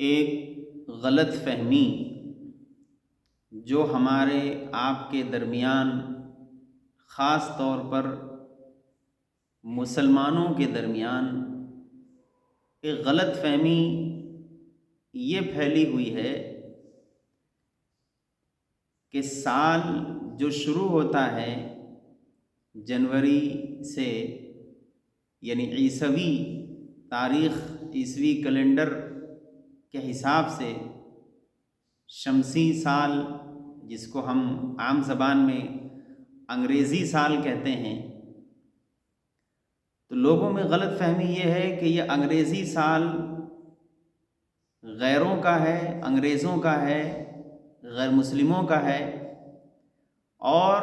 ایک غلط فہمی جو ہمارے آپ کے درمیان، خاص طور پر مسلمانوں کے درمیان ایک غلط فہمی یہ پھیلی ہوئی ہے کہ سال جو شروع ہوتا ہے جنوری سے، یعنی عیسوی تاریخ، عیسوی کیلنڈر کے حساب سے، شمسی سال جس کو ہم عام زبان میں انگریزی سال کہتے ہیں، تو لوگوں میں غلط فہمی یہ ہے کہ یہ انگریزی سال غیروں کا ہے، انگریزوں کا ہے، غیر مسلموں کا ہے، اور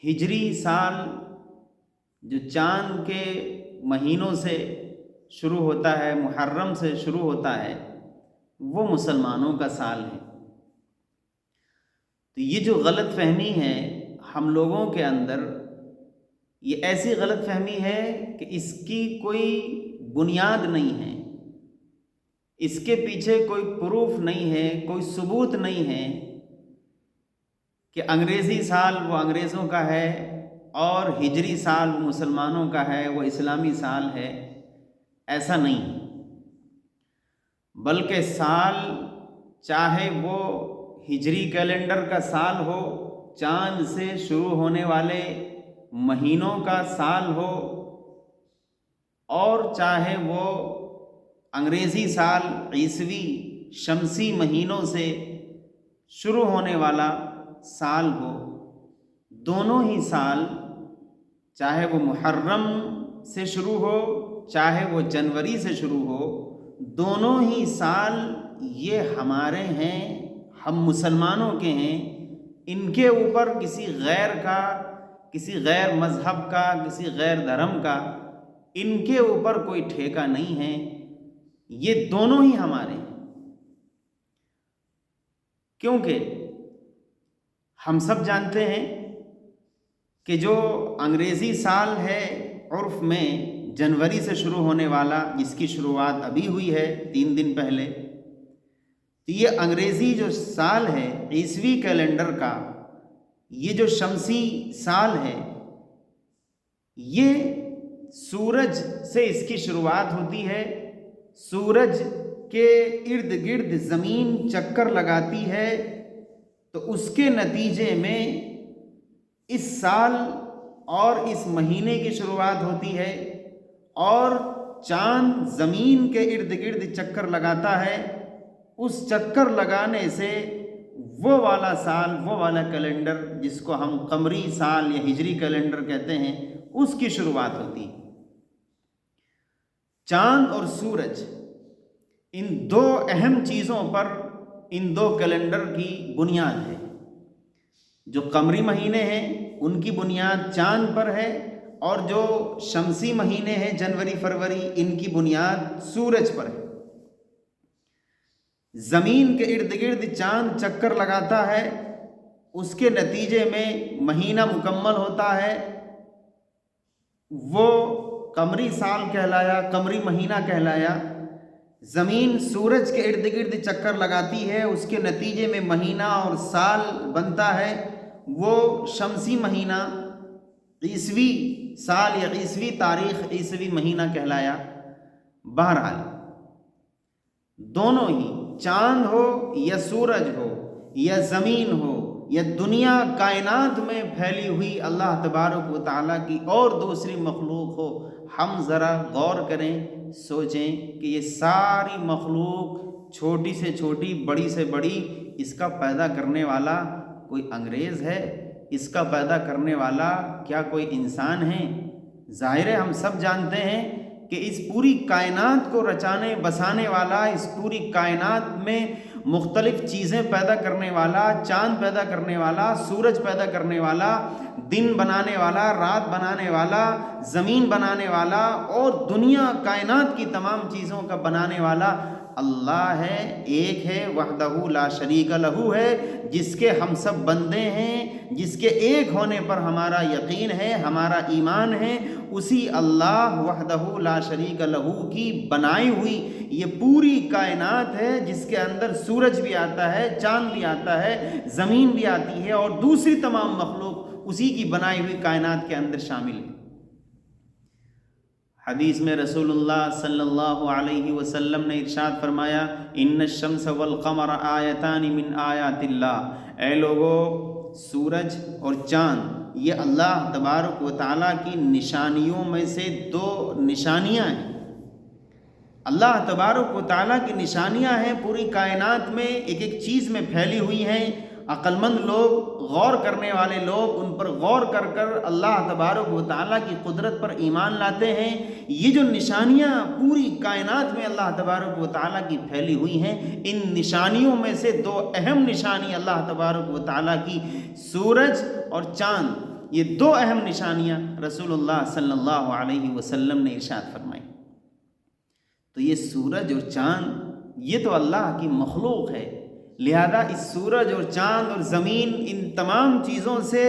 ہجری سال جو چاند کے مہینوں سے شروع ہوتا ہے، محرم سے شروع ہوتا ہے، وہ مسلمانوں کا سال ہے۔ تو یہ جو غلط فہمی ہے ہم لوگوں کے اندر، یہ ایسی غلط فہمی ہے کہ اس کی کوئی بنیاد نہیں ہے، اس کے پیچھے کوئی پروف نہیں ہے، کوئی ثبوت نہیں ہے کہ انگریزی سال وہ انگریزوں کا ہے اور ہجری سال وہ مسلمانوں کا ہے، وہ اسلامی سال ہے۔ ایسا نہیں ہے، بلکہ سال چاہے وہ ہجری کیلنڈر کا سال ہو، چاند سے شروع ہونے والے مہینوں کا سال ہو، اور چاہے وہ انگریزی سال عیسوی شمسی مہینوں سے شروع ہونے والا سال ہو، دونوں ہی سال، چاہے وہ محرم سے شروع ہو چاہے وہ جنوری سے شروع ہو، دونوں ہی سال یہ ہمارے ہیں، ہم مسلمانوں کے ہیں۔ ان کے اوپر کسی غیر کا، کسی غیر مذہب کا، کسی غیر دھرم کا ان کے اوپر کوئی ٹھیکہ نہیں ہے، یہ دونوں ہی ہمارے ہیں۔ کیونکہ ہم سب جانتے ہیں کہ جو انگریزی سال ہے عرف میں جنوری سے شروع ہونے والا، جس کی شروعات ابھی ہوئی ہے 3 دن پہلے، تو یہ انگریزی جو سال ہے عیسوی کیلنڈر کا، یہ جو شمسی سال ہے، یہ سورج سے اس کی شروعات ہوتی ہے۔ سورج کے ارد گرد زمین چکر لگاتی ہے، تو اس کے نتیجے میں اس سال اور اس مہینے کی شروعات ہوتی ہے، اور چاند زمین کے ارد گرد چکر لگاتا ہے۔ اس چکر لگانے سے وہ والا سال، وہ والا کیلنڈر جس کو ہم قمری سال یا ہجری کیلنڈر کہتے ہیں، اس کی شروعات ہوتی ہے۔ چاند اور سورج، ان دو اہم چیزوں پر ان دو کیلنڈر کی بنیاد ہے۔ جو قمری مہینے ہیں ان کی بنیاد چاند پر ہے، اور جو شمسی مہینے ہیں جنوری فروری، ان کی بنیاد سورج پر ہے۔ زمین کے ارد گرد چاند چکر لگاتا ہے، اس کے نتیجے میں مہینہ مکمل ہوتا ہے، وہ قمری سال کہلایا، قمری مہینہ کہلایا۔ زمین سورج کے ارد گرد چکر لگاتی ہے، اس کے نتیجے میں مہینہ اور سال بنتا ہے، وہ شمسی مہینہ، عیسوی سال یا عیسوی تاریخ، عیسوی مہینہ کہلایا۔ بہرحال دونوں ہی، چاند ہو یا سورج ہو یا زمین ہو یا دنیا کائنات میں پھیلی ہوئی اللہ تبارک و تعالیٰ کی اور دوسری مخلوق ہو، ہم ذرا غور کریں، سوچیں کہ یہ ساری مخلوق، چھوٹی سے چھوٹی، بڑی سے بڑی، اس کا پیدا کرنے والا کوئی انگریز ہے؟ اس کا پیدا کرنے والا کیا کوئی انسان ہے؟ ظاہر ہے ہم سب جانتے ہیں کہ اس پوری کائنات کو رچانے بسانے والا، اس پوری کائنات میں مختلف چیزیں پیدا کرنے والا، چاند پیدا کرنے والا، سورج پیدا کرنے والا، دن بنانے والا، رات بنانے والا، زمین بنانے والا، اور دنیا کائنات کی تمام چیزوں کا بنانے والا اللہ ہے، ایک ہے، وحدہ لا شریک لہو ہے، جس کے ہم سب بندے ہیں، جس کے ایک ہونے پر ہمارا یقین ہے، ہمارا ایمان ہے، اسی اللہ وحدہ لا شریک لہو کی بنائی ہوئی یہ پوری کائنات ہے، جس کے اندر سورج بھی آتا ہے، چاند بھی آتا ہے، زمین بھی آتی ہے، اور دوسری تمام مخلوق اسی کی بنائی ہوئی کائنات کے اندر شامل ہے۔ حدیث میں رسول اللہ صلی اللہ علیہ وسلم نے ارشاد فرمایا، ان الشمس والقمر آیتان من آیات اللہ، اے لوگو سورج اور چاند یہ اللہ تبارک و تعالیٰ کی نشانیوں میں سے دو نشانیاں ہیں۔ اللہ تبارک و تعالیٰ کی نشانیاں ہیں، پوری کائنات میں ایک ایک چیز میں پھیلی ہوئی ہیں۔ عقل مند لوگ، غور کرنے والے لوگ ان پر غور کر کر اللہ تبارک و تعالیٰ کی قدرت پر ایمان لاتے ہیں۔ یہ جو نشانیاں پوری کائنات میں اللہ تبارک و تعالیٰ کی پھیلی ہوئی ہیں، ان نشانیوں میں سے دو اہم نشانی اللہ تبارک و تعالیٰ کی سورج اور چاند، یہ دو اہم نشانیاں رسول اللہ صلی اللہ علیہ وسلم نے ارشاد فرمائی۔ تو یہ سورج اور چاند یہ تو اللہ کی مخلوق ہے، لہذا اس سورج اور چاند اور زمین، ان تمام چیزوں سے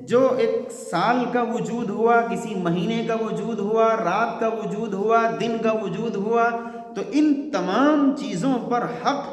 جو ایک سال کا وجود ہوا، کسی مہینے کا وجود ہوا، رات کا وجود ہوا، دن کا وجود ہوا، تو ان تمام چیزوں پر حق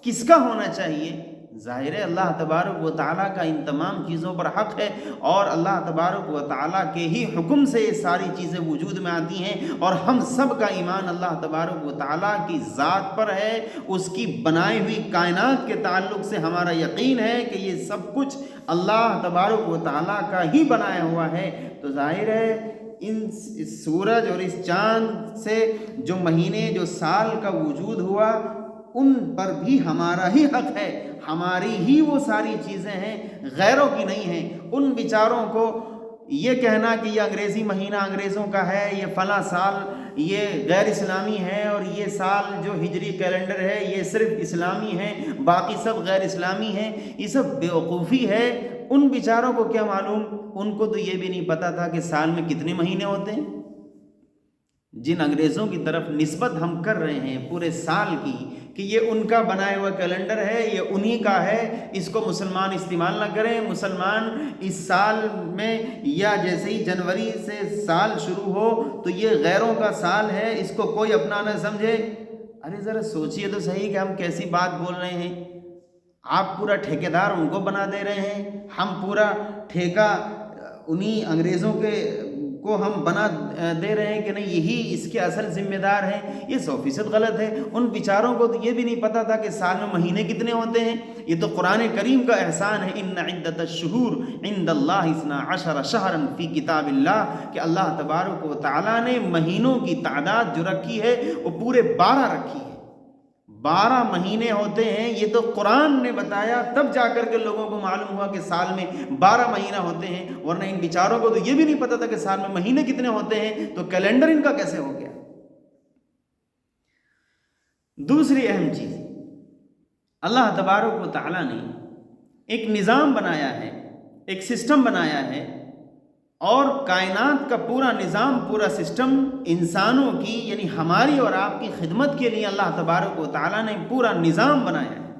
کس کا ہونا چاہیے؟ ظاہر ہے اللہ تبارک و تعالیٰ کا ان تمام چیزوں پر حق ہے، اور اللہ تبارک و تعالیٰ کے ہی حکم سے یہ ساری چیزیں وجود میں آتی ہیں، اور ہم سب کا ایمان اللہ تبارک و تعالیٰ کی ذات پر ہے، اس کی بنائی ہوئی کائنات کے تعلق سے ہمارا یقین ہے کہ یہ سب کچھ اللہ تبارک و تعالیٰ کا ہی بنایا ہوا ہے۔ تو ظاہر ہے اس سورج اور اس چاند سے جو مہینے، جو سال کا وجود ہوا، ان پر بھی ہمارا ہی حق ہے، ہماری ہی وہ ساری چیزیں ہیں، غیروں کی نہیں ہیں۔ ان بیچاروں کو یہ کہنا کہ یہ انگریزی مہینہ انگریزوں کا ہے، یہ فلاں سال یہ غیر اسلامی ہے، اور یہ سال جو ہجری کیلنڈر ہے یہ صرف اسلامی ہے، باقی سب غیر اسلامی ہیں، یہ سب بیوقوفی ہے۔ ان بیچاروں کو کیا معلوم، ان کو تو یہ بھی نہیں پتہ تھا کہ سال میں کتنے مہینے ہوتے ہیں۔ جن انگریزوں کی طرف نسبت ہم کر رہے ہیں پورے سال کی کہ یہ ان کا بنایا ہوا کیلنڈر ہے، یہ انہی کا ہے، اس کو مسلمان استعمال نہ کریں۔ مسلمان اس سال میں یا جیسے ہی جنوری سے سال شروع ہو تو یہ غیروں کا سال ہے، اس کو کوئی اپنا نہ سمجھے۔ ارے ذرا سوچئے تو صحیح کہ ہم کیسی بات بول رہے ہیں۔ آپ پورا ٹھیکیدار ان کو بنا دے رہے ہیں، ہم پورا ٹھیکہ انہی انگریزوں کے کو ہم بنا دے رہے ہیں کہ نہیں یہی اس کے اصل ذمہ دار ہیں۔ یہ 100% غلط ہے۔ ان بیچاروں کو تو یہ بھی نہیں پتہ تھا کہ سال میں مہینے کتنے ہوتے ہیں۔ یہ تو قرآن کریم کا احسان ہے، ان عدت الشہور عند اللہ 12 شہرا فی کتاب اللہ، کہ اللہ تبارک و تعالیٰ نے مہینوں کی تعداد جو رکھی ہے وہ پورے 12 رکھی ہے۔ 12 مہینے ہوتے ہیں، یہ تو قرآن نے بتایا، تب جا کر کے لوگوں کو معلوم ہوا کہ سال میں 12 مہینہ ہوتے ہیں، ورنہ ان بیچاروں کو تو یہ بھی نہیں پتا تھا کہ سال میں مہینے کتنے ہوتے ہیں، تو کیلنڈر ان کا کیسے ہو گیا۔ دوسری اہم چیز، اللہ تبارک و تعالیٰ نے ایک نظام بنایا ہے، ایک سسٹم بنایا ہے، اور کائنات کا پورا نظام، پورا سسٹم انسانوں کی یعنی ہماری اور آپ کی خدمت کے لیے اللہ تبارک و تعالیٰ نے پورا نظام بنایا ہے۔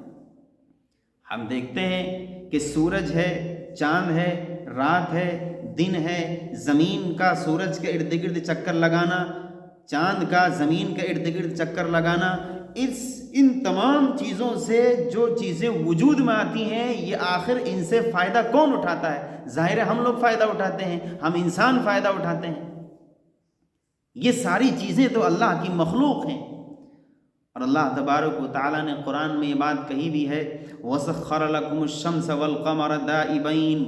ہم دیکھتے ہیں کہ سورج ہے، چاند ہے، رات ہے، دن ہے، زمین کا سورج کے ارد گرد چکر لگانا، چاند کا زمین کے ارد گرد چکر لگانا، ان تمام چیزوں سے جو چیزیں وجود میں آتی ہیں، یہ آخر ان سے فائدہ کون اٹھاتا ہے؟ ظاہر ہے ہم لوگ فائدہ اٹھاتے ہیں، ہم انسان فائدہ اٹھاتے ہیں۔ یہ ساری چیزیں تو اللہ کی مخلوق ہیں، اور اللہ تبارک و تعالیٰ نے قرآن میں یہ بات کہی بھی ہے، وَسَخَّرَ لَكُمُ الشَّمْسَ وَالْقَمَرَ دَائِبَيْنِ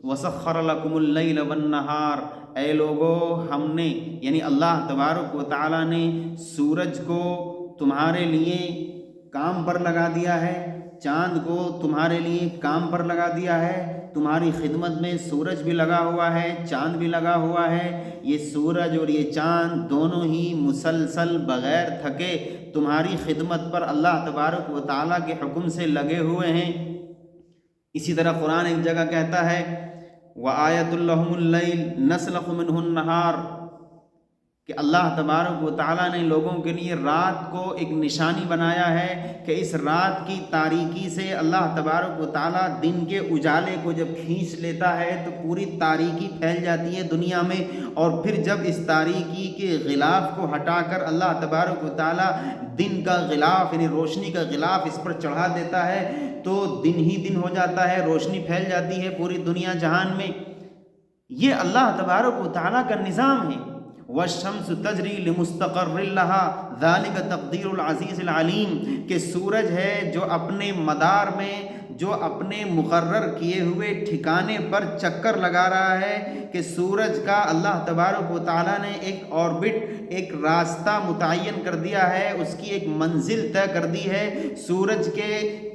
وَسَخَّرَ لَكُمُ اللَّيْلَ وَالنَّهَارَ، اے لوگو ہم نے یعنی اللہ تبارک و تعالیٰ نے سورج کو تمہارے لیے کام پر لگا دیا ہے، چاند کو تمہارے لیے کام پر لگا دیا ہے، تمہاری خدمت میں سورج بھی لگا ہوا ہے، چاند بھی لگا ہوا ہے۔ یہ سورج اور یہ چاند دونوں ہی مسلسل بغیر تھکے تمہاری خدمت پر اللہ تبارک و تعالیٰ کے حکم سے لگے ہوئے ہیں۔ اسی طرح قرآن ایک جگہ کہتا ہے وَآیَةٌ لَهُمُ اللَّيْلُ نَسْلَخُ مِنْهُ النَّهَارَ، کہ اللہ تبارک و تعالیٰ نے لوگوں کے لیے رات کو ایک نشانی بنایا ہے کہ اس رات کی تاریکی سے اللہ تبارک و تعالیٰ دن کے اجالے کو جب کھینچ لیتا ہے تو پوری تاریکی پھیل جاتی ہے دنیا میں، اور پھر جب اس تاریکی کے غلاف کو ہٹا کر اللہ تبارک و تعالیٰ دن کا غلاف یعنی روشنی کا غلاف اس پر چڑھا دیتا ہے تو دن ہی دن ہو جاتا ہے، روشنی پھیل جاتی ہے پوری دنیا جہان میں۔ یہ اللہ تبارک و تعالیٰ کا نظام ہے۔ والشمس تجری لمستقر لها ذلك تقدیر العزیز العلیم، کہ سورج ہے جو اپنے مدار میں، جو اپنے مقرر کیے ہوئے ٹھکانے پر چکر لگا رہا ہے، کہ سورج کا اللہ تبارک و تعالیٰ نے ایک آربٹ، ایک راستہ متعین کر دیا ہے، اس کی ایک منزل طے کر دی ہے، سورج کے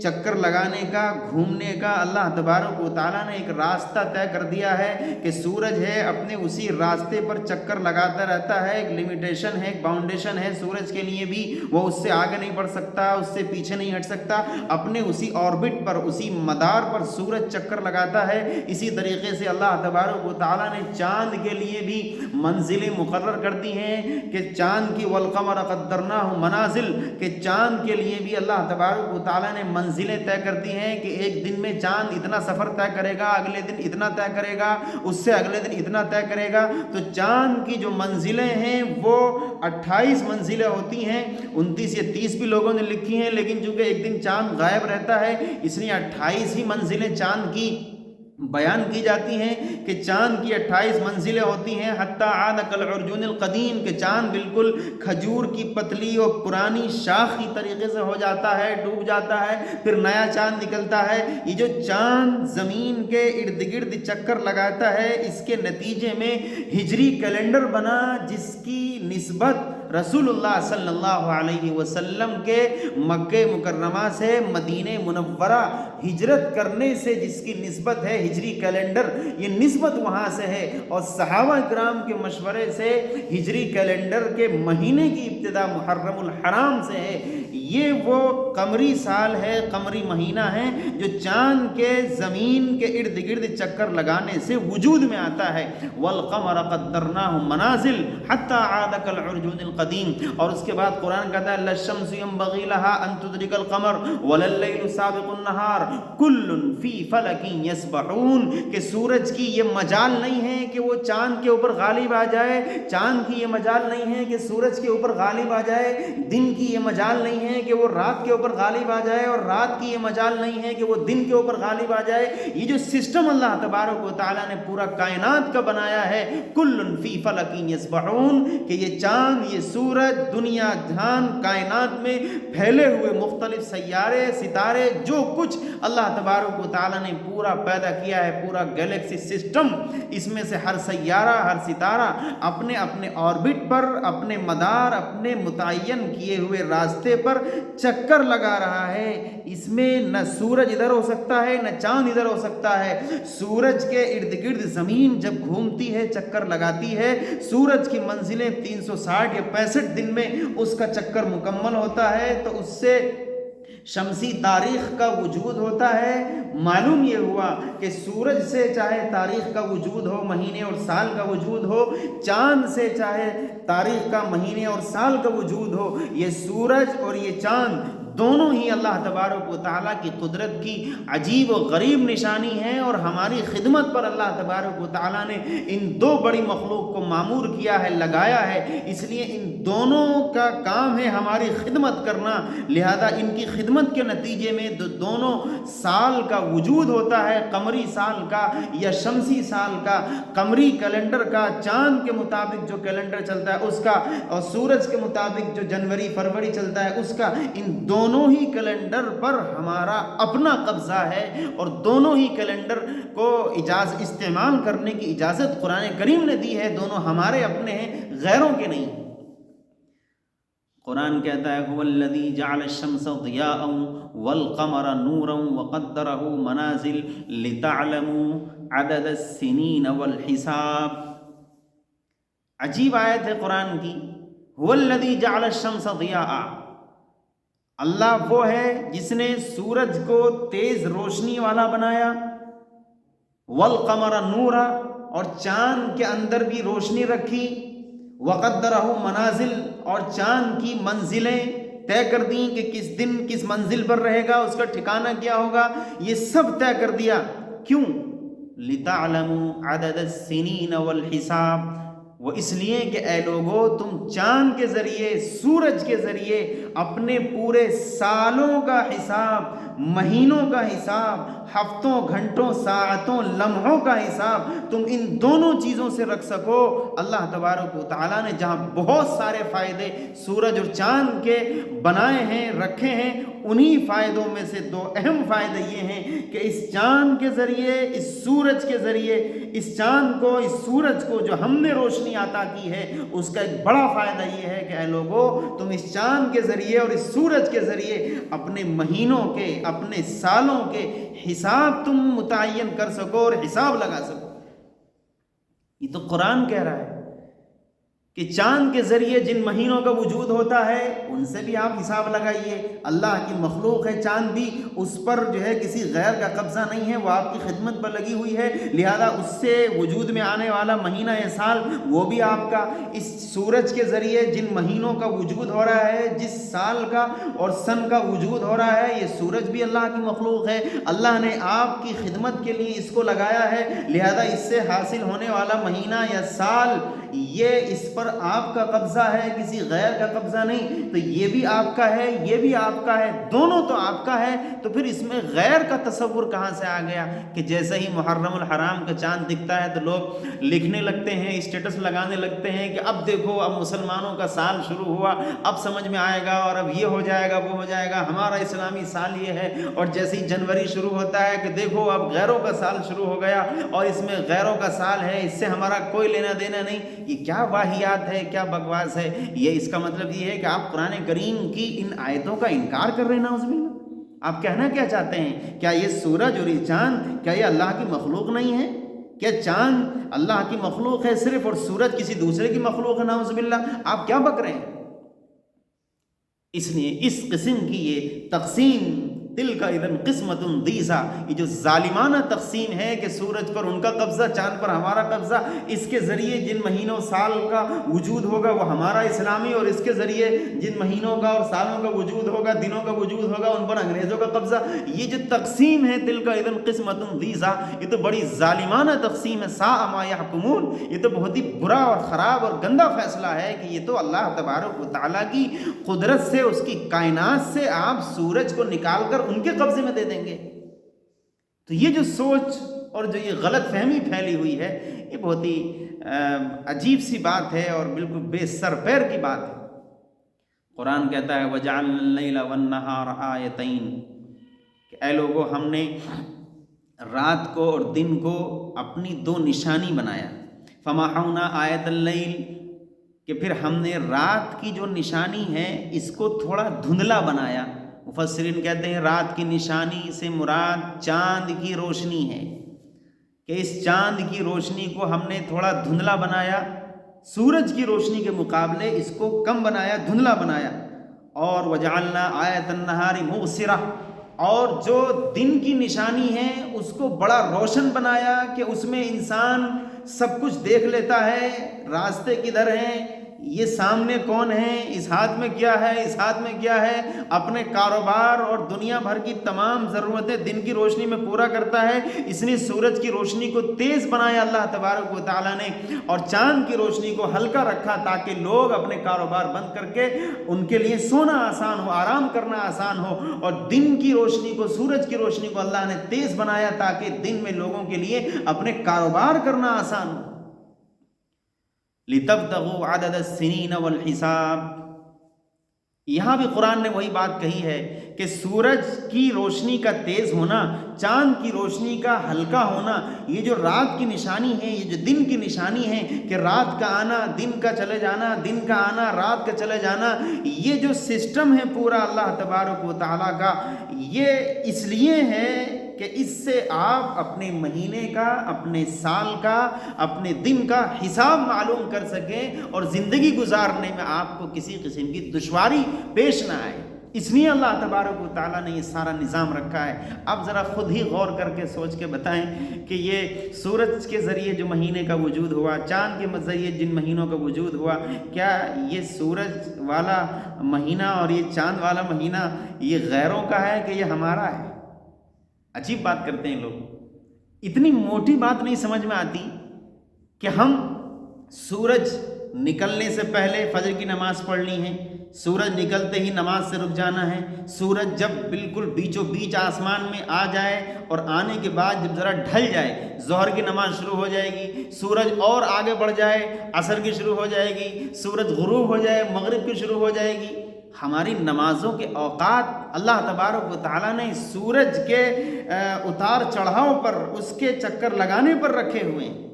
چکر لگانے کا، گھومنے کا اللہ تبارک و تعالیٰ نے ایک راستہ طے کر دیا ہے کہ سورج ہے اپنے اسی راستے پر چکر لگاتا رہتا ہے، ایک لمیٹیشن ہے، ایک باؤنڈیشن ہے سورج کے لیے بھی، وہ اس سے آگے نہیں بڑھ سکتا، اس سے پیچھے نہیں ہٹ سکتا، اپنے اسی آربٹ پر، اسی مدار پر سورج چکر لگاتا ہے۔ اسی طریقے سے اللہ تبارک و تعالیٰ نے چاند کے لیے بھی منزلیں مقرر کر دی ہیں کہ چاند کی والقمر قدرناہ منازل، کہ چاند کے لیے بھی اللہ تبارک و تعالیٰ نے منزلیں طے کر دی ہیں کہ ایک دن میں چاند اتنا سفر طے کرے گا، اگلے دن اتنا طے کرے گا، اس سے اگلے دن اتنا طے کرے گا۔ تو چاند کی جو منزلیں ہیں وہ 28 منزلیں ہوتی ہیں، 29 یا 30 بھی لوگوں نے لکھی ہیں، لیکن چونکہ ایک دن چاند غائب رہتا ہے اس لیے 28 ہی منزلیں چاند کی بیان کی جاتی ہیں کہ چاند کی 28 منزلیں ہوتی ہیں، حتیٰ عاد کالعرجون القدیم، کہ چاند بالکل کھجور کی پتلی اور پرانی شاخ کی طریقے سے ہو جاتا ہے، ڈوب جاتا ہے، پھر نیا چاند نکلتا ہے۔ یہ جو چاند زمین کے ارد گرد چکر لگاتا ہے، اس کے نتیجے میں ہجری کیلنڈر بنا، جس کی نسبت رسول اللہ صلی اللہ علیہ وسلم کے مکہ مکرمہ سے مدینہ منورہ ہجرت کرنے سے جس کی نسبت ہے ہجری کیلنڈر، یہ نسبت وہاں سے ہے، اور صحابہ کرام کے مشورے سے ہجری کیلنڈر کے مہینے کی ابتدا محرم الحرام سے ہے۔ یہ وہ قمری سال ہے، قمری مہینہ ہے جو چاند کے زمین کے ارد گرد چکر لگانے سے وجود میں آتا ہے۔ والقمر قدرناہ منازل حتی عاد کالعرجون القدیم، اور اس کے بعد قرآن کہتا ہے للشمس ينبغي لها ان تدرك القمر ولا الليل سابق النهار كل في فلك يسبحون، کہ سورج کی یہ مجال نہیں ہے کہ وہ چاند کے اوپر غالب آ جائے، چاند کی یہ مجال نہیں ہے کہ سورج کے اوپر غالب آ جائے، دن کی یہ مجال نہیں ہے کہ وہ رات کے اوپر غالب آ جائے، اور رات کی یہ مجال نہیں ہے کہ وہ دن کے اوپر غالب آ جائے۔ یہ جو سسٹم اللہ تبارک و تعالیٰ نے پورا کائنات کا بنایا ہے، کل فی فلک یسبحون، کہ یہ چاند، یہ سورج، دنیا جہان، کائنات میں پھیلے ہوئے مختلف سیارے، ستارے، جو کچھ اللہ تبارک و تعالیٰ نے پورا پیدا کیا ہے، پورا گیلیکسی سسٹم، اس میں سے ہر سیارہ، ہر ستارہ اپنے اپنے آربٹ پر، اپنے مدار، اپنے متعین کیے ہوئے راستے پر چکر لگا رہا ہے۔ اس میں نہ سورج ادھر ہو سکتا ہے نہ چاند ادھر ہو سکتا ہے۔ سورج کے ارد گرد زمین جب گھومتی ہے، چکر لگاتی ہے، سورج کی منزلیں 360 یا 65 دن میں اس کا چکر مکمل ہوتا ہے، تو اس سے شمسی تاریخ کا وجود ہوتا ہے۔ معلوم یہ ہوا کہ سورج سے چاہے تاریخ کا وجود ہو، مہینے اور سال کا وجود ہو، چاند سے چاہے تاریخ کا، مہینے اور سال کا وجود ہو، یہ سورج اور یہ چاند دونوں ہی اللہ تبارک و تعالیٰ کی قدرت کی عجیب و غریب نشانی ہے، اور ہماری خدمت پر اللہ تبارک و تعالیٰ نے ان دو بڑی مخلوق کو معمور کیا ہے، لگایا ہے۔ اس لیے ان دونوں کا کام ہے ہماری خدمت کرنا، لہذا ان کی خدمت کے نتیجے میں دونوں سال کا وجود ہوتا ہے، قمری سال کا یا شمسی سال کا، قمری کیلنڈر کا، چاند کے مطابق جو کیلنڈر چلتا ہے اس کا، اور سورج کے مطابق جو جنوری فروری چلتا ہے اس کا۔ ان دونوں ہی کیلنڈر پر ہمارا اپنا قبضہ ہے، اور دونوں ہی کیلنڈر کو استعمال کرنے کی اجازت قرآن کریم نے دی ہے، دونوں ہمارے اپنے ہیں، غیروں کے نہیں۔ قرآن کہتا ہے هو الذی جعل الشمس ضیاء والقمر نورا وقدره منازل لتعلموا عدد السنین والحساب۔ عجیب آیت ہے قرآن کی، هو الذی جعل الشمس ضیاء، اللہ وہ ہے جس نے سورج کو تیز روشنی والا بنایا، والقمر نورا، اور چاند کے اندر بھی روشنی رکھی، وقدرہ منازل، اور چاند کی منزلیں طے کر دیں کہ کس دن کس منزل پر رہے گا، اس کا ٹھکانہ کیا ہوگا، یہ سب طے کر دیا۔ کیوں؟ لِتَعْلَمُوا عَدَدَ السِّنِينَ وَالْحِسَابَ، وہ اس لیے کہ اے لوگو تم چاند کے ذریعے، سورج کے ذریعے اپنے پورے سالوں کا حساب، مہینوں کا حساب، ہفتوں، گھنٹوں، ساعتوں، لمحوں کا حساب تم ان دونوں چیزوں سے رکھ سکو۔ اللہ تبارک و تعالیٰ نے جہاں بہت سارے فائدے سورج اور چاند کے بنائے ہیں، رکھے ہیں، انہی فائدوں میں سے دو اہم فائدے یہ ہیں کہ اس چاند کے ذریعے، اس سورج کے ذریعے، اس چاند کو، اس سورج کو جو ہم نے روشنی عطا کی ہے، اس کا ایک بڑا فائدہ یہ ہے کہ اے لوگو تم اس چاند کے ذریعے اور اس سورج کے ذریعے اپنے مہینوں کے، اپنے سالوں کے حساب تم متعین کر سکو اور حساب لگا سکو۔ یہ تو قرآن کہہ رہا ہے کہ چاند کے ذریعے جن مہینوں کا وجود ہوتا ہے ان سے بھی آپ حساب لگائیے۔ اللہ کی مخلوق ہے چاند بھی، اس پر جو ہے کسی غیر کا قبضہ نہیں ہے، وہ آپ کی خدمت پر لگی ہوئی ہے، لہذا اس سے وجود میں آنے والا مہینہ یا سال وہ بھی آپ کا۔ اس سورج کے ذریعے جن مہینوں کا وجود ہو رہا ہے، جس سال کا اور سن کا وجود ہو رہا ہے، یہ سورج بھی اللہ کی مخلوق ہے، اللہ نے آپ کی خدمت کے لیے اس کو لگایا ہے، لہذا اس سے حاصل ہونے والا مہینہ یا سال یہ اس پر آپ کا قبضہ ہے، کسی غیر کا قبضہ نہیں۔ تو یہ بھی آپ کا ہے، یہ بھی آپ کا ہے، دونوں تو آپ کا ہے، تو پھر اس میں غیر کا تصور کہاں سے آ گیا کہ جیسے ہی محرم الحرام کا چاند دکھتا ہے تو لوگ لکھنے لگتے ہیں، اسٹیٹس لگانے لگتے ہیں کہ اب دیکھو اب مسلمانوں کا سال شروع ہوا، اب سمجھ میں آئے گا اور اب یہ ہو جائے گا، وہ ہو جائے گا، ہمارا اسلامی سال یہ ہے۔ اور جیسے ہی جنوری شروع ہوتا ہے کہ دیکھو اب غیروں کا سال شروع ہو گیا اور اس میں غیروں کا سال ہے، اس سے ہمارا کوئی لینا دینا نہیں۔ یہ کیا واہیات ہے، کیا بکواس ہے۔ یہ اس کا مطلب یہ ہے کہ آپ قرآن کریم کی ان آیتوں کا انکار کر رہے ہیں، نعوذ باللہ۔ آپ کہنا کیا چاہتے ہیں؟ کیا یہ سورج اور یہ چاند کیا یہ اللہ کی مخلوق نہیں ہے؟ کیا چاند اللہ کی مخلوق ہے صرف اور سورج کسی دوسرے کی مخلوق ہے؟ نعوذ باللہ، آپ کیا بک رہے ہیں؟ اس لیے اس قسم کی یہ تقسیم تلک اذن قسمت ضیزہ، یہ جو ظالمانہ تقسیم ہے کہ سورج پر ان کا قبضہ، چاند پر ہمارا قبضہ، اس کے ذریعے جن مہینوں سال کا وجود ہوگا وہ ہمارا اسلامی، اور اس کے ذریعے جن مہینوں کا اور سالوں کا وجود ہوگا، دنوں کا وجود ہوگا، ان پر انگریزوں کا قبضہ۔ یہ جو تقسیم ہے تلک اذن قسمت ضیزہ، یہ تو بڑی ظالمانہ تقسیم ہے۔ ساء ما یحکمون، یہ تو بہت ہی برا اور خراب اور گندا فیصلہ ہے کہ یہ تو اللہ تبارک و تعالیٰ کی قدرت سے، اس کی کائنات سے آپ سورج کو نکال کر ان کے قبضے میں دے دیں گے۔ تو یہ جو سوچ اور جو یہ غلط فہمی پھیلی ہوئی ہے، یہ بہت ہی عجیب سی بات ہے اور بالکل بے سر پیر کی بات ہے۔ قرآن کہتا ہے وَجَعَلْنَا اللَّيْلَ وَالنَّهَارَ آیَتَيْنِ، کہ اے لوگو ہم نے رات کو اور دن کو اپنی دو نشانی بنایا۔ فَمَحَوْنَا آیَةَ اللَّيْلِ، کہ پھر ہم نے رات کی جو نشانی ہے اس کو تھوڑا دھندلا بنایا۔ مفسرین کہتے ہیں رات کی نشانی سے مراد چاند کی روشنی ہے، کہ اس چاند کی روشنی کو ہم نے تھوڑا دھندلا بنایا، سورج کی روشنی کے مقابلے اس کو کم بنایا، دھندلا بنایا۔ اور وجعلنا آیۃ النہار مبصرہ، اور جو دن کی نشانی ہے اس کو بڑا روشن بنایا کہ اس میں انسان سب کچھ دیکھ لیتا ہے، راستے کدھر ہیں، یہ سامنے کون ہے، اس ہاتھ میں کیا ہے، اس ہاتھ میں کیا ہے، اپنے کاروبار اور دنیا بھر کی تمام ضرورتیں دن کی روشنی میں پورا کرتا ہے۔ اس نے سورج کی روشنی کو تیز بنایا اللہ تبارک و تعالیٰ نے، اور چاند کی روشنی کو ہلکا رکھا تاکہ لوگ اپنے کاروبار بند کر کے ان کے لیے سونا آسان ہو، آرام کرنا آسان ہو۔ اور دن کی روشنی کو، سورج کی روشنی کو اللہ نے تیز بنایا تاکہ دن میں لوگوں کے لیے اپنے کاروبار کرنا آسان ہو۔ لِتَبْتَغُوا عَدَدَ السِّنِينَ وَالْحِسَابَ، یہاں بھی قرآن نے وہی بات کہی ہے کہ سورج کی روشنی کا تیز ہونا، چاند کی روشنی کا ہلکا ہونا، یہ جو رات کی نشانی ہے، یہ جو دن کی نشانی ہے کہ رات کا آنا، دن کا چلے جانا، دن کا آنا، رات کا چلے جانا، یہ جو سسٹم ہے پورا اللہ تبارک و تعالیٰ کا، یہ اس لیے ہے کہ اس سے آپ اپنے مہینے کا، اپنے سال کا، اپنے دن کا حساب معلوم کر سکیں اور زندگی گزارنے میں آپ کو کسی قسم کی دشواری پیش نہ آئے۔ اس لیے اللہ تبارک و تعالیٰ نے یہ سارا نظام رکھا ہے۔ اب ذرا خود ہی غور کر کے سوچ کے بتائیں کہ یہ سورج کے ذریعے جو مہینے کا وجود ہوا، چاند کے ذریعے جن مہینوں کا وجود ہوا، کیا یہ سورج والا مہینہ اور یہ چاند والا مہینہ یہ غیروں کا ہے کہ یہ ہمارا ہے؟ عجیب بات کرتے ہیں لوگ، اتنی موٹی بات نہیں سمجھ میں آتی کہ ہم سورج نکلنے سے پہلے فجر کی نماز پڑھنی ہے، سورج نکلتے ہی نماز سے رک جانا ہے، سورج جب بالکل بیچوں بیچ آسمان میں آ جائے اور آنے کے بعد جب ذرا ڈھل جائے ظہر کی نماز شروع ہو جائے گی، سورج اور آگے بڑھ جائے عصر کی شروع ہو جائے گی، سورج غروب ہو جائے مغرب کی شروع ہو جائے گی۔ ہماری نمازوں کے اوقات اللہ تبارک و تعالیٰ نے سورج کے اتار چڑھاؤ پر، اس کے چکر لگانے پر رکھے ہوئے ہیں۔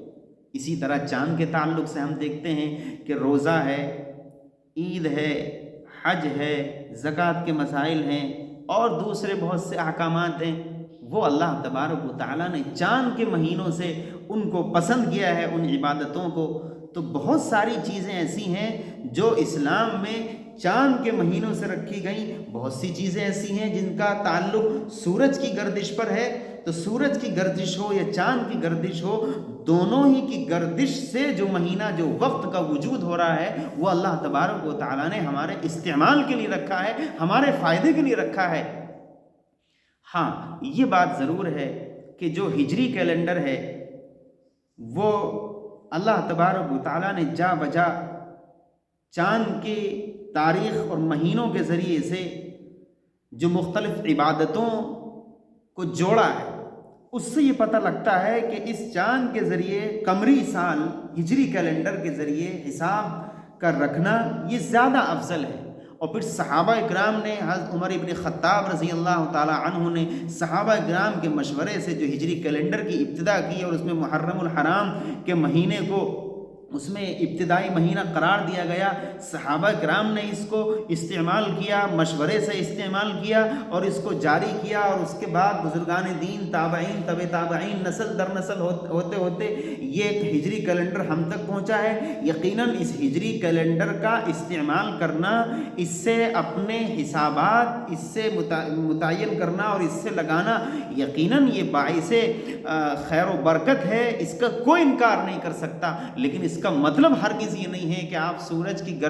اسی طرح چاند کے تعلق سے ہم دیکھتے ہیں کہ روزہ ہے، عید ہے، حج ہے، زکوٰۃ کے مسائل ہیں اور دوسرے بہت سے احکامات ہیں، وہ اللہ تبارک و تعالیٰ نے چاند کے مہینوں سے ان کو پسند کیا ہے، ان عبادتوں کو۔ تو بہت ساری چیزیں ایسی ہیں جو اسلام میں چاند کے مہینوں سے رکھی گئیں، بہت سی چیزیں ایسی ہیں جن کا تعلق سورج کی گردش پر ہے۔ تو سورج کی گردش ہو یا چاند کی گردش ہو، دونوں ہی کی گردش سے جو مہینہ، جو وقت کا وجود ہو رہا ہے، وہ اللہ تبارک و تعالیٰ نے ہمارے استعمال کے لیے رکھا ہے، ہمارے فائدے کے لیے رکھا ہے۔ ہاں، یہ بات ضرور ہے کہ جو ہجری کیلنڈر ہے وہ اللہ تبارک و تعالیٰ نے جا بجا چاند کی تاریخ اور مہینوں کے ذریعے سے جو مختلف عبادتوں کو جوڑا ہے، اس سے یہ پتہ لگتا ہے کہ اس چاند کے ذریعے قمری سال ہجری کیلنڈر کے ذریعے حساب کا رکھنا یہ زیادہ افضل ہے۔ اور پھر صحابہ اکرام نے، حضرت عمر ابن خطاب رضی اللہ تعالی عنہ نے صحابہ اکرام کے مشورے سے جو ہجری کیلنڈر کی ابتدا کی اور اس میں محرم الحرام کے مہینے کو اس میں ابتدائی مہینہ قرار دیا گیا، صحابہ کرام نے اس کو استعمال کیا، مشورے سے استعمال کیا اور اس کو جاری کیا، اور اس کے بعد بزرگان دین، تابعین، طبع تابعین، نسل در نسل ہوتے ہوتے یہ ایک ہجری کیلنڈر ہم تک پہنچا ہے۔ یقیناً اس ہجری کیلنڈر کا استعمال کرنا، اس سے اپنے حسابات اس سے متعین کرنا اور اس سے لگانا، یقیناً یہ باعث خیر و برکت ہے، اس کا کوئی انکار نہیں کر سکتا۔ لیکن اس کا مطلب ہرگز یہ نہیں ہے کہ آپ سورج کی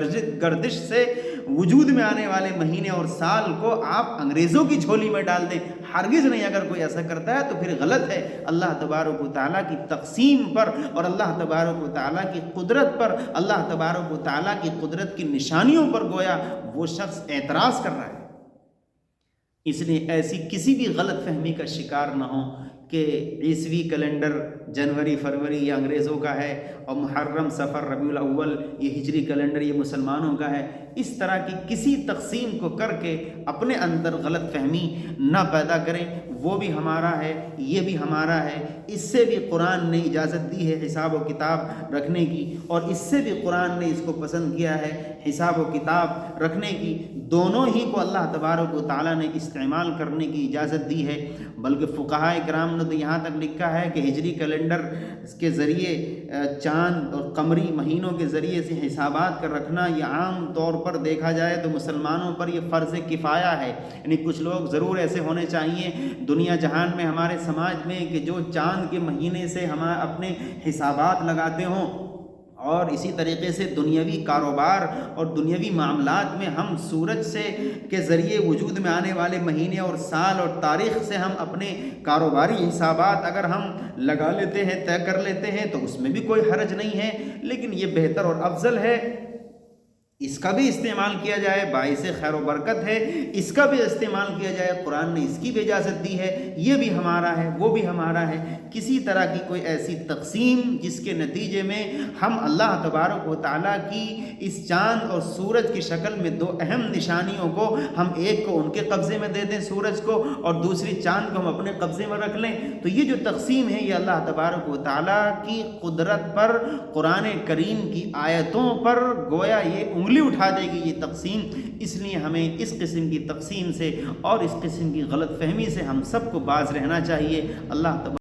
گردش سے وجود میں آنے والے مہینے اور سال کو آپ انگریزوں کی جھولی میں ڈال دیں، ہرگز نہیں۔ اگر کوئی ایسا کرتا ہے تو پھر غلط ہے۔ اللہ تبارک و تعالیٰ کی تقسیم پر اور اللہ تبارک و تعالیٰ کی قدرت پر، اللہ تبارک و تعالیٰ کی قدرت کی نشانیوں پر گویا وہ شخص اعتراض کر رہا ہے۔ اس لیے ایسی کسی بھی غلط فہمی کا شکار نہ ہو کہ عیسوی کیلنڈر جنوری فروری یہ انگریزوں کا ہے اور محرم صفر ربیع الاول یہ ہجری کیلنڈر یہ مسلمانوں کا ہے۔ اس طرح کی کسی تقسیم کو کر کے اپنے اندر غلط فہمی نہ پیدا کریں۔ وہ بھی ہمارا ہے، یہ بھی ہمارا ہے۔ اس سے بھی قرآن نے اجازت دی ہے حساب و کتاب رکھنے کی، اور اس سے بھی قرآن نے اس کو پسند کیا ہے حساب و کتاب رکھنے کی۔ دونوں ہی کو اللہ تبارک و تعالیٰ نے استعمال کرنے کی اجازت دی ہے۔ بلکہ فقہاء کرام نے تو یہاں تک لکھا ہے کہ ہجری کیلنڈر کے ذریعے چاند اور قمری مہینوں کے ذریعے سے حسابات کا رکھنا یہ عام طور پر دیکھا جائے تو مسلمانوں پر یہ فرض کفایہ ہے۔ یعنی کچھ لوگ ضرور ایسے ہونے چاہیے دنیا جہان میں، ہمارے سماج میں، کہ جو چاند کے مہینے سے ہم اپنے حسابات لگاتے ہوں، اور اسی طریقے سے دنیاوی کاروبار اور دنیاوی معاملات میں ہم سورج سے کے ذریعے وجود میں آنے والے مہینے اور سال اور تاریخ سے ہم اپنے کاروباری حسابات اگر ہم لگا لیتے ہیں، طے کر لیتے ہیں، تو اس میں بھی کوئی حرج نہیں ہے۔ لیکن یہ بہتر اور افضل ہے اس کا بھی استعمال کیا جائے، باعث خیر و برکت ہے، اس کا بھی استعمال کیا جائے، قرآن نے اس کی بھی اجازت دی ہے، یہ بھی ہمارا ہے، وہ بھی ہمارا ہے۔ کسی طرح کی کوئی ایسی تقسیم جس کے نتیجے میں ہم اللہ تبارک و تعالیٰ کی اس چاند اور سورج کی شکل میں دو اہم نشانیوں کو ہم ایک کو ان کے قبضے میں دے دیں سورج کو، اور دوسری چاند کو ہم اپنے قبضے میں رکھ لیں، تو یہ جو تقسیم ہے یہ اللہ تبارک و تعالیٰ کی قدرت پر، قرآن کریم کی آیتوں پر گویا یہ انگلی اٹھا دے گی یہ تقسیم۔ اس لیے ہمیں اس قسم کی تقسیم سے اور اس قسم کی غلط فہمی سے ہم سب کو باز رہنا چاہیے۔ اللہ